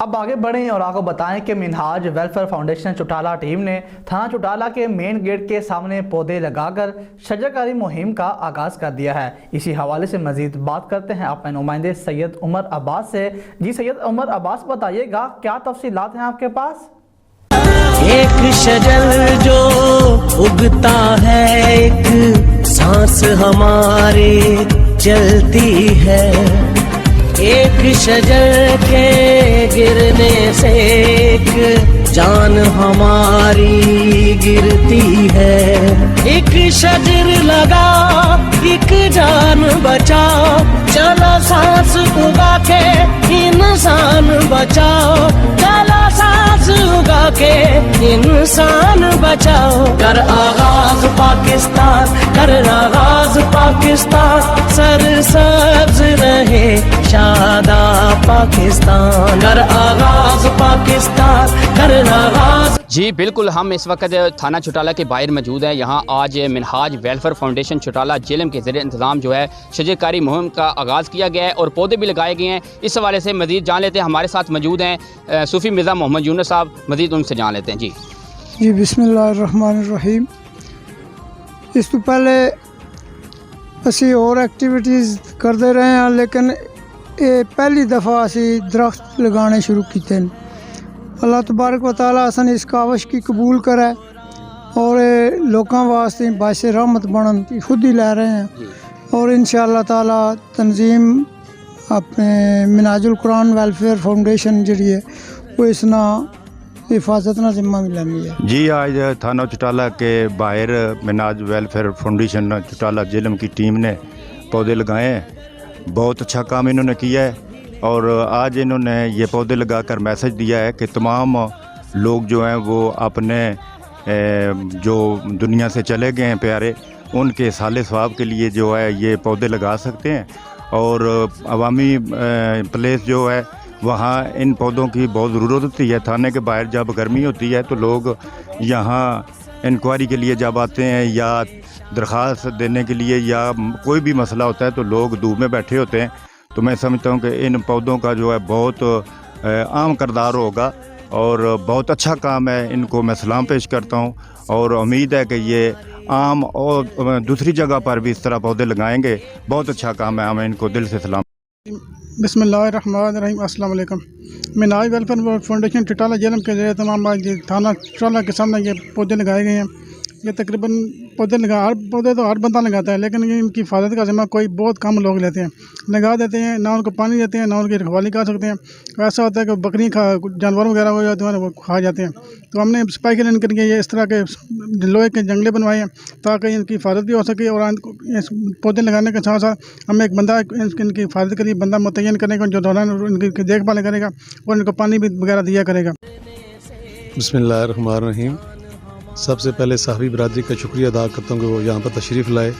اب آگے بڑھیں اور آپ کو بتائیں کہ منہاج ویلفیئر فاؤنڈیشن چٹالہ ٹیم نے تھانہ چٹالہ کے مین گیٹ کے سامنے پودے لگا کر شجرکاری مہم کا آغاز کر دیا ہے۔ اسی حوالے سے مزید بات کرتے ہیں اپنے نمائندے سید عمر عباس سے۔ جی سید عمر عباس، بتائیے گا کیا تفصیلات ہیں آپ کے پاس؟ ایک شجر جو اگتا ہے، ایک سانس ہمارے چلتی ہے، ایک شجر کے گرنے سے ایک جان ہماری گرتی ہے۔ ایک شجر لگا ایک جان بچاؤ، چلو سانس اگا کے انسان بچاؤ، چلو سانس اگا کے انسان بچاؤ۔ کر آغاز پاکستان، کر آغاز پاکستان، سرسبز رہے شاداب پاکستان، کر آغاز پاکستان، کر آغاز۔ جی بالکل، ہم اس وقت تھانہ چٹالہ کے باہر موجود ہیں۔ یہاں آج منہاج ویلفیئر فاؤنڈیشن چٹالہ جیلم کے زیر انتظام جو ہے شجرکاری مہم کا آغاز کیا گیا ہے اور پودے بھی لگائے گئے ہیں۔ اس حوالے سے مزید جان لیتے ہیں، ہمارے ساتھ موجود ہیں صوفی مرزا محمد یونس صاحب، مزید ان سے جان لیتے ہیں۔ جی بسم اللہ الرحمن الرحیم۔ اس تو پہلے اسی اور ایکٹیویٹیز کرتے رہے ہیں، لیکن یہ پہلی دفعہ اسی درخت لگانے شروع کیتے ہیں۔ اللہ تبارک و تعالیٰ اسن اس کاوش کی قبول کرے اور لوکاں واسطے باعث رحمت بنن خود ہی لے رہے ہیں، اور انشاءاللہ تعالیٰ تنظیم اپنے منہاج القرآن ویلفیئر فاؤنڈیشن جڑی ہے وہ اس نا حفاظت نہ ذمہ ملانی ہے۔ جی آج تھانہ چٹالہ کے باہر منہاج ویلفیئر فاؤنڈیشن چٹالہ جیلم کی ٹیم نے پودے لگائے ہیں۔ بہت اچھا کام انہوں نے کیا ہے، اور آج انہوں نے یہ پودے لگا کر میسج دیا ہے کہ تمام لوگ جو ہیں وہ اپنے جو دنیا سے چلے گئے ہیں پیارے، ان کے صالح ثواب کے لیے جو ہے یہ پودے لگا سکتے ہیں، اور عوامی پلیس جو ہے وہاں ان پودوں کی بہت ضرورت ہوتی ہے۔ تھانے کے باہر جب گرمی ہوتی ہے تو لوگ یہاں انکوائری کے لیے جب آتے ہیں یا درخواست دینے کے لیے یا کوئی بھی مسئلہ ہوتا ہے تو لوگ دھوپ میں بیٹھے ہوتے ہیں، تو میں سمجھتا ہوں کہ ان پودوں کا جو ہے بہت عام کردار ہوگا اور بہت اچھا کام ہے۔ ان کو میں سلام پیش کرتا ہوں اور امید ہے کہ یہ عام اور دوسری جگہ پر بھی اس طرح پودے لگائیں گے۔ بہت اچھا کام ہے، ہمیں ان کو دل سے سلام۔ بسم اللہ الرحمن الرحیم۔ السلام علیکم۔ منہاج ویلفیئر فاؤنڈیشن چٹالہ جیلم کے ذریعے تمام تھانہ چٹالہ کے سامنے یہ پودے لگائے گئے ہیں۔ یہ تقریباً پودے تو ہر بندہ لگاتا ہے، لیکن ان کی حفاظت کا ذمہ کوئی بہت کم لوگ لیتے ہیں، لگا دیتے ہیں، نہ ان کو پانی دیتے ہیں، نہ ان کی رکھوالی کر سکتے ہیں۔ ایسا ہوتا ہے کہ بکری جانور وغیرہ ہو جاتے ہیں وہ کھا جاتے ہیں، تو ہم نے اسپیشل کر کے یہ اس طرح کے لوہے کے جنگلے بنوائے ہیں تاکہ ان کی حفاظت بھی ہو سکے، اور اس پودے لگانے کے ساتھ ساتھ ہم ایک بندہ ان کی حفاظت کے لیے بندہ متعین کرنے کا جو دوران ان کی دیکھ بھال کرے گا اور ان کو پانی بھی وغیرہ دیا کرے گا۔ بسم اللہ الرحمن الرحیم۔ سب سے پہلے صحابی برادری کا شکریہ ادا کرتا ہوں کہ وہ یہاں پر تشریف لائے،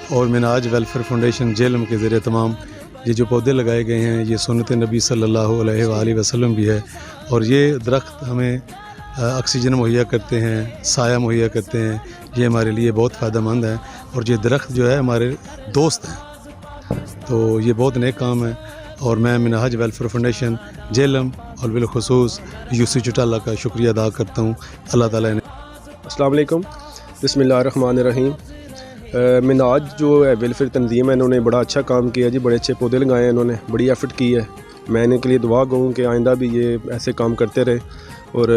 اور منہاج ویلفیئر فاؤنڈیشن جیلم کے ذریعے تمام یہ جو پودے لگائے گئے ہیں یہ سنت نبی صلی اللہ علیہ وآلہ وسلم بھی ہے، اور یہ درخت ہمیں آکسیجن مہیا کرتے ہیں، سایہ مہیا کرتے ہیں، یہ ہمارے لیے بہت فائدہ مند ہے، اور یہ درخت جو ہے ہمارے دوست ہیں، تو یہ بہت نیک کام ہے، اور میں منہاج ویلفیئر فاؤنڈیشن جیلم اور بالخصوص یوسی چٹالہ کا شکریہ ادا کرتا ہوں۔ اللہ تعالیٰ نے السلام علیکم۔ بسم اللہ الرحمن الرحیم۔ منہاج جو ہے ویلفیئر تنظیم ہے، انہوں نے بڑا اچھا کام کیا جی، بڑے اچھے پودے لگائے ہیں، انہوں نے بڑی ایفرٹ کی ہے۔ میں ان کے لیے دعا گوں کہ آئندہ بھی یہ ایسے کام کرتے رہے، اور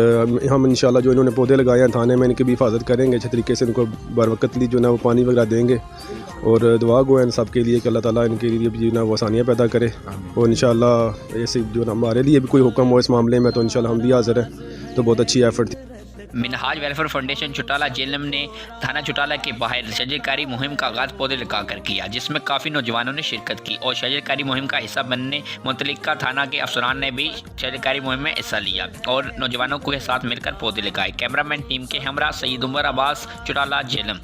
ہم انشاءاللہ جو انہوں نے پودے لگائے ہیں تھانے میں ان کی بھی حفاظت کریں گے، اچھے طریقے سے ان کو بر وقت لی جو ہے وہ پانی وغیرہ دیں گے، اور دعا گو ہیں ان سب کے لیے کہ اللہ تعالیٰ ان کے لیے بھی جو ہے وہ آسانیاں پیدا کرے، اور انشاءاللہ ایسے جو ہمارے لیے بھی کوئی حکم ہو اس معاملے میں تو انشاءاللہ ہم بھی حاضر ہیں، تو بہت اچھی ایفرٹ تھی۔ منہاج ویلفیئر فاؤنڈیشن چٹالہ جیلم نے تھانہ چٹالہ کے باہر شجرکاری مہم کا آغاز پودے لگا کر کیا، جس میں کافی نوجوانوں نے شرکت کی، اور شجرکاری مہم کا حصہ بننے متعلقہ تھانہ کے افسران نے بھی شجرکاری مہم میں حصہ لیا اور نوجوانوں کے ساتھ مل کر پودے لگائے۔ کیمرہ مین ٹیم کے ہمراہ سید عمر عباس، چٹالہ جیلم۔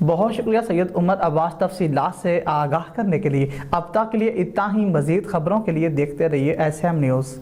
بہت شکریہ سید عمر عباس تفصیلات سے آگاہ کرنے کے لیے۔ اب تک کے لیے اتنا ہی، مزید خبروں کے لیے دیکھتے رہیے SM نیوز۔